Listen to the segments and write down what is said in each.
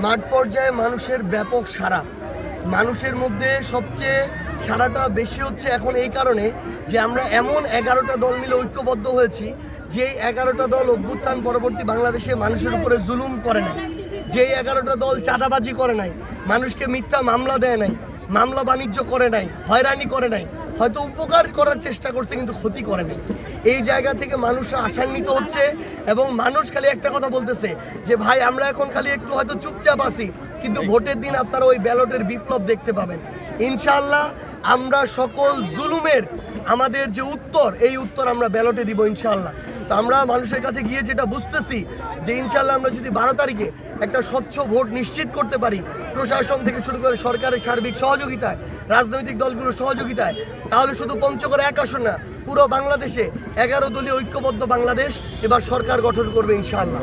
মাঠ পর্যায়ে মানুষের ব্যাপক সাড়া, মানুষের মধ্যে সবচেয়ে সাড়াটা বেশি হচ্ছে এখন এই কারণে যে আমরা এমন 11টা দল মিলে ঐক্যবদ্ধ হয়েছি যে 11টা দল অভ্যুত্থান পরবর্তী বাংলাদেশে মানুষের উপরে জুলুম করে নাই, যে 11টা দল চাঁদাবাজি করে নাই, মানুষকে মিথ্যা মামলা দেয় নাই, মামলা বাণিজ্য করে নাই, হয়রানি করে নাই, হয়তো উপকার করার চেষ্টা করছে কিন্তু ক্ষতি করে নাই। এই জায়গা থেকে মানুষরা আশান্বিত হচ্ছে এবং মানুষ খালি একটা কথা বলতেছে যে ভাই আমরা এখন খালি একটু হয়তো চুপচাপ আছি, কিন্তু ভোটের দিন আপনারা ওই ব্যালটের বিপ্লব দেখতে পাবেন ইনশাআল্লাহ। আমরা সকল জুলুমের আমাদের যে উত্তর, এই উত্তর আমরা ব্যালটে দিব ইনশাআল্লাহ। তো আমরা মানুষের কাছে গিয়ে যেটা বুঝতেছি যে ইনশাআল্লাহ আমরা যদি 12 তারিখে একটা স্বচ্ছ ভোট নিশ্চিত করতে পারি, প্রশাসন থেকে শুরু করে সরকারের সার্বিক সহযোগিতায়, রাজনৈতিক দলগুলোর সহযোগিতায়, তাহলে শুধু পঞ্চগড়ে এক আসন না, পুরো বাংলাদেশে 11 দলীয় ঐক্যবদ্ধ বাংলাদেশ এবার সরকার গঠন করবে ইনশাআল্লাহ।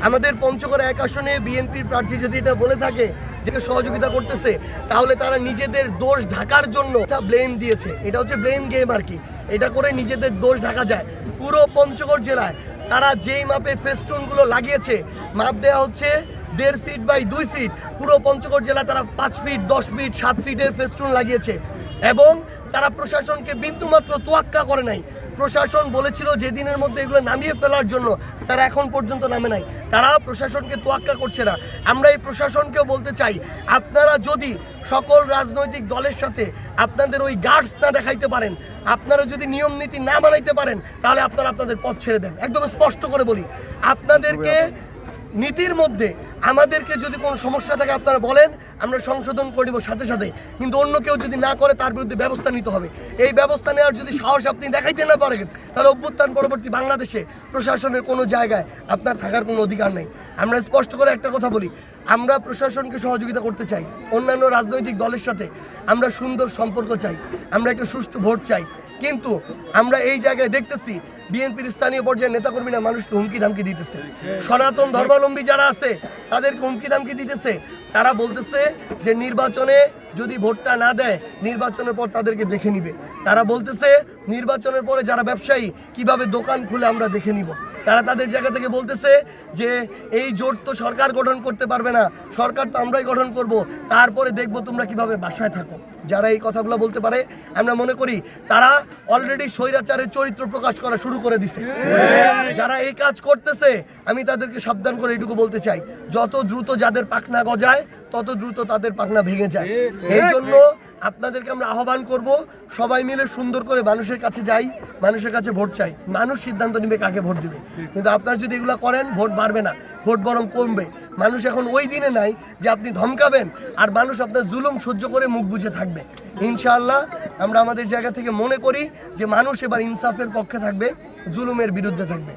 আমাদের পঞ্চগড়ে এক আসনে বিএনপির প্রার্থী যদি এটা বলে থাকে যে সহযোগিতা করতেছে, তাহলে তারা নিজেদের দোষ ঢাকার জন্য ব্লেম দিয়েছে। এটা হচ্ছে ব্লেম গেম আর কি, এটা করে নিজেদের দোষ ঢাকা যায়। পুরো পঞ্চগড় জেলায় তারা যেই মাপে ফেস্টুনগুলো লাগিয়েছে, মাপ দেওয়া হচ্ছে 1.5 ফিট বাই 2 ফিট, পুরো পঞ্চগড় জেলা তারা 5 ফিট 10 ফিট 7 ফিটের ফেস্টুন লাগিয়েছে এবং তারা প্রশাসনকে বিন্দুমাত্র তোয়াক্কা করে নাই। প্রশাসন বলেছিল যেদিনের মধ্যে এগুলো নামিয়ে ফেলার জন্য, তারা এখন পর্যন্ত নামে নাই, তারা প্রশাসনকে তোয়াক্কা করছে না। আমরা এই প্রশাসনকেও বলতে চাই, আপনারা যদি সকল রাজনৈতিক দলের সাথে আপনাদের ওই গার্ডস না দেখাইতে পারেন, আপনারা যদি নিয়ম নীতি না বানাইতে পারেন, তাহলে আপনারা আপনাদের পথ ছেড়ে দেন। একদম স্পষ্ট করে বলি, আপনাদেরকে নীতির মধ্যে আমাদেরকে যদি কোনো সমস্যা থাকে আপনারা বলেন, আমরা সংশোধন করে দেবো সাথে সাথে, কিন্তু অন্য কেউ যদি না করে তার বিরুদ্ধে ব্যবস্থা নিতে হবে। এই ব্যবস্থা নেওয়ার যদি সাহস আপনি দেখাইতে না পারেন, তাহলে অভ্যুত্থান পরবর্তী বাংলাদেশে প্রশাসনের কোনো জায়গায় আপনার থাকার কোনো অধিকার নেই। আমরা স্পষ্ট করে একটা কথা বলি, আমরা প্রশাসনকে সহযোগিতা করতে চাই, অন্যান্য রাজনৈতিক দলের সাথে আমরা সুন্দর সম্পর্ক চাই, আমরা একটা সুষ্ঠু ভোট চাই, কিন্তু আমরা এই জায়গায় দেখতেছি বিএনপির স্থানীয় পর্যায়ের নেতাকর্মীরা মানুষকে হুমকি ধামকি দিতেছে। সনাতন ধর্মাবলম্বী যারা আছে তাদেরকে হুমকি ধামকি দিতেছে। তারা বলতেছে যে নির্বাচনে যদি ভোটটা না দেয়, নির্বাচনের পর তাদেরকে দেখে নিবে। তারা বলতেছে নির্বাচনের পরে যারা ব্যবসায়ী কিভাবে দোকান খুলে আমরা দেখে নিব। তারা তাদের জায়গা থেকে বলতেছে যে এই জোট তো সরকার গঠন করতে পারবে না, সরকার তো আমরাই গঠন করব, তারপরে দেখব তোমরা কিভাবে বাসায় থাকো। যারা এই কথাগুলো বলতে পারে, আমরা মনে করি তারা অলরেডি স্বৈরাচারের চরিত্র প্রকাশ করা শুরু করে দিছে। যারা এই কাজ করতেছে আমি তাদেরকে সাবধান করে এটুকু বলতে চাই, যত দ্রুত যাদের পাখনা গজায় তত দ্রুত তাদের পাখনা ভেঙে যায়। এই জন্য আপনাদেরকে আমরা আহ্বান করব, সবাই মিলে সুন্দর করে মানুষের কাছে যাই, মানুষের কাছে ভোট চাই। মানুষ সিদ্ধান্ত নেবে কাকে ভোট দিবে, কিন্তু আপনারা যদি এগুলো করেন ভোট বাড়বে না, ভোট বরং কমবে। মানুষ এখন ওই দিনে নাই যে আপনি ধমকাবেন আর মানুষ আপনার জুলুম সহ্য করে মুখ বুজে থাকবে। ইনশাআল্লাহ আমরা আমাদের জায়গা থেকে মনে করি যে মানুষ এবার ইনসাফের পক্ষে থাকবে, জুলুমের বিরুদ্ধে থাকবে।